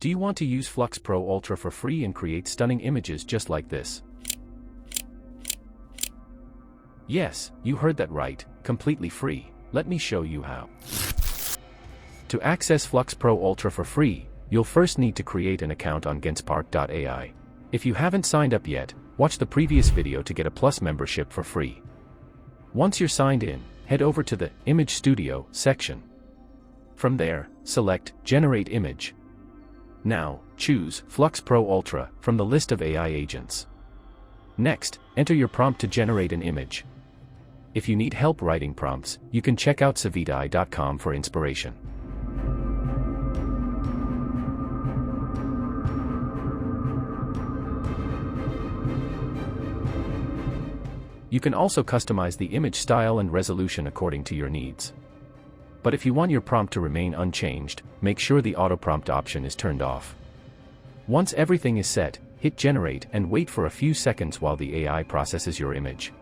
Do you want to use FLUX Pro Ultra for free and create stunning images just like this? Yes, you heard that right, completely free. Let me show you how. To access FLUX Pro Ultra for free, you'll first need to create an account on genspark.ai. If you haven't signed up yet, watch the previous video to get a Plus membership for free. Once you're signed in, head over to the Image Studio section. From there, select Generate Image. Now, choose FLUX Pro Ultra from the list of AI agents. Next, enter your prompt to generate an image. If you need help writing prompts, you can check out savitaai.com for inspiration. You can also customize the image style and resolution according to your needs. But if you want your prompt to remain unchanged, make sure the auto prompt option is turned off. Once everything is set, hit generate and wait for a few seconds while the AI processes your image.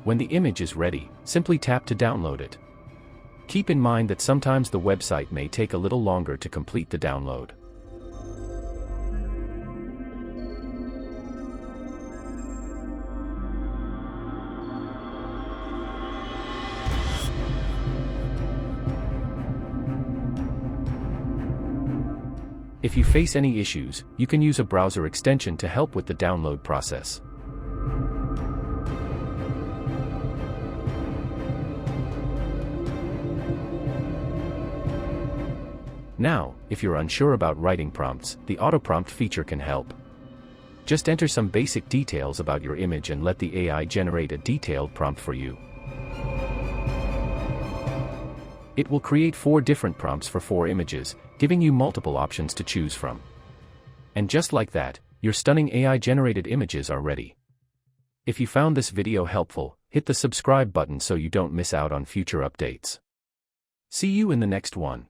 When the image is ready, simply tap to download it. Keep in mind that sometimes the website may take a little longer to complete the download. If you face any issues, you can use a browser extension to help with the download process. Now, if you're unsure about writing prompts, the auto prompt feature can help. Just enter some basic details about your image and let the AI generate a detailed prompt for you. It will create 4 different prompts for 4 images, giving you multiple options to choose from. And just like that, your stunning AI-generated images are ready. If you found this video helpful, hit the subscribe button so you don't miss out on future updates. See you in the next one.